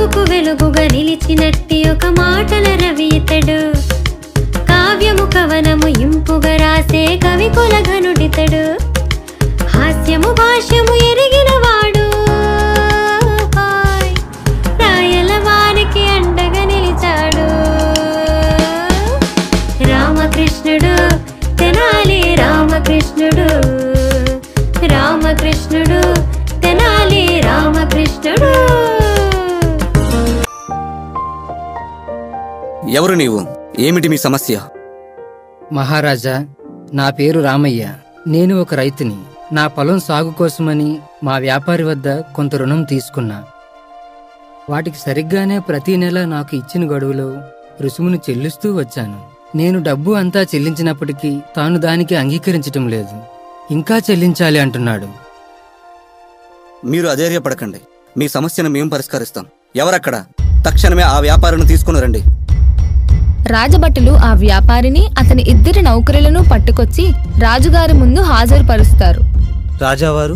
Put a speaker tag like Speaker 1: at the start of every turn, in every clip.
Speaker 1: వెలుగుకు వెలుగుగా నిలిచినట్టి ఒక మాటల రవి ఇతడు. కావ్యము కవనము ఇంపుగా రాసే కవి కులఘనుడితడు. హాస్యము భాష్యము ఎరిగిన వాడు, రాయల వారికి అండగా నిలిచాడు. రామకృష్ణుడు తెనాలి రామకృష్ణుడు, రామకృష్ణుడు తెనాలి రామకృష్ణుడు.
Speaker 2: ఎవరు నీవు? ఏమిటి మీ సమస్య?
Speaker 3: మహారాజా, నా పేరు రామయ్య. నేను ఒక రైతుని. నా పొలం సాగు కోసమని మా వ్యాపారి వద్ద కొంత రుణం తీసుకున్నా. వాటికి సరిగ్గానే ప్రతి నెల నాకు ఇచ్చిన గడువులో రుసుమును చెల్లిస్తూ వచ్చాను. నేను డబ్బు అంతా చెల్లించినప్పటికీ తాను దానికి అంగీకరించటం లేదు. ఇంకా చెల్లించాలి అంటున్నాడు.
Speaker 2: మీరు అధైర్యపడకండి. మీ సమస్యను మేము పరిష్కరిస్తాం. ఎవరక్కడ? తక్షణమే ఆ వ్యాపారిని తీసుకుని రండి.
Speaker 4: రాజభటులు ఆ వ్యాపారిని అతని ఇద్దరి నౌకరులను పట్టుకొచ్చి రాజుగారి ముందు హాజరుపరుస్తారు.
Speaker 5: రాజావారు,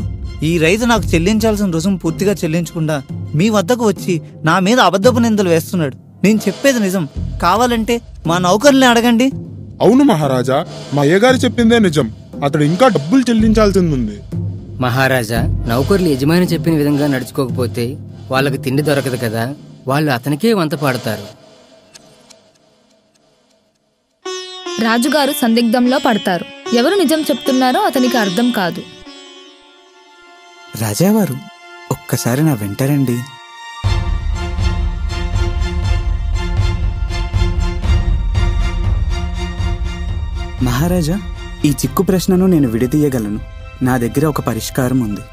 Speaker 5: ఈ రైతు నాకు చెల్లించాల్సిన రుసుము పూర్తిగా చెల్లించకుండా మీ వద్దకు వచ్చి నా మీద అబద్ధపు నిందలు వేస్తున్నాడు. నేను చెప్పేది నిజం. కావాలంటే మా నౌకర్ని అడగండి.
Speaker 6: అవును మహారాజా, మా అయ్యగారు చెప్పిందే నిజం. అతడు ఇంకా డబ్బులు చెల్లించాల్సింది.
Speaker 3: మహారాజా, నౌకర్లు యజమాని చెప్పిన విధంగా నడుచుకోకపోతే వాళ్ళకి తిండి దొరకదు కదా. వాళ్ళు అతనికే వంత పాడతారు.
Speaker 4: రాజుగారు సందిగ్ధంలో పడతారు. ఎవరు నిజం చెప్తున్నారో అతనికి అర్థం కాదు.
Speaker 7: రాజావారు, ఒక్కసారి నా వెంటరండి. మహారాజా, ఈ చిక్కు ప్రశ్నను నేను విడదీయగలను. నా దగ్గర ఒక పరిష్కారం ఉంది.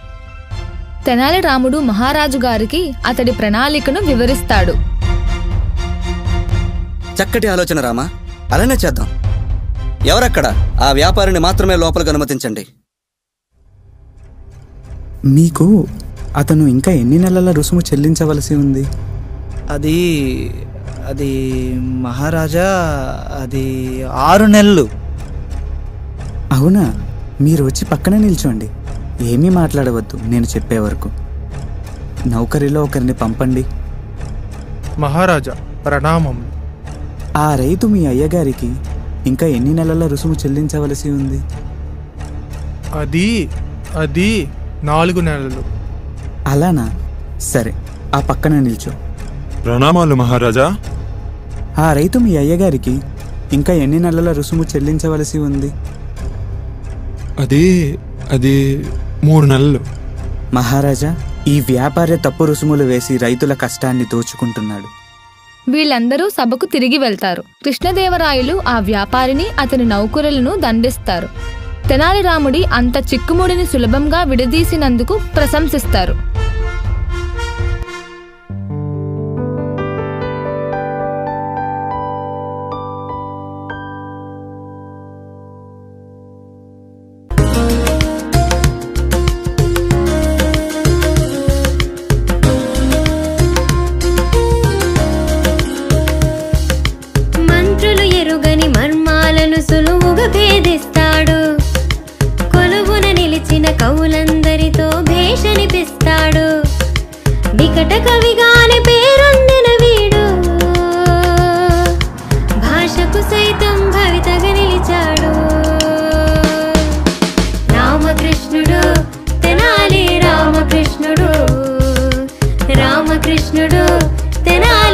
Speaker 4: తెనాలి రాముడు మహారాజు గారికి అతడి ప్రణాళికను వివరిస్తాడు.
Speaker 2: చక్కటి ఆలోచన రామా, అలానే చేద్దాం. ఎవరక్కడ? ఆ వ్యాపారిని మాత్రమే లోపలికి అనుమతించండి.
Speaker 7: మీకు అతను ఇంకా ఎన్ని నెలల రుసుము చెల్లించవలసి ఉంది?
Speaker 5: అది మహారాజా, అది 6 నెలలు.
Speaker 7: అవునా? మీరు వచ్చి పక్కన నిల్చోండి. ఏమీ మాట్లాడవద్దు నేను చెప్పే వరకు. నౌకరిలో ఒకరిని పంపండి.
Speaker 6: మహారాజా ప్రణామం.
Speaker 7: ఆ రైతు మీ అయ్యగారికి ఇంకా ఎన్ని నెలల రుసుము చెల్లించవలసి ఉంది?
Speaker 6: అది 4 నెలలు.
Speaker 7: అలానా? సరే, ఆ పక్కన నిల్చో.
Speaker 6: ప్రణామాలు మహారాజా.
Speaker 7: ఆ రైతు మీ అయ్యగారికి ఇంకా ఎన్ని నెలల రుసుము చెల్లించవలసి ఉంది?
Speaker 6: అది 3 నెలలు.
Speaker 7: మహారాజా, ఈ వ్యాపారి తప్పు రుసుములు వేసి రైతుల కష్టాన్ని దోచుకుంటున్నాడు.
Speaker 4: వీళ్ళందరూ సభకు తిరిగి వెళ్తారు. కృష్ణదేవరాయలు ఆ వ్యాపారిని అతని నౌకరులను దండిస్తారు. తెనాలి రాముడి అంత చిక్కుముడిని సులభంగా విడదీసినందుకు ప్రశంసిస్తారు.
Speaker 1: మంత్రులు ఎరుగని మర్మాలను సులువుగా భేదిస్తాడు. కొలువున నిలిచిన కవులందరితో భేషనిపిస్తాడు. వికట కవిగాని పేరొందిన వీడు, భాషకు సైతం భవితగా నిలిచాడు. రామకృష్ణుడు తెనాలి రామకృష్ణుడు, రామకృష్ణుడు తెనాలి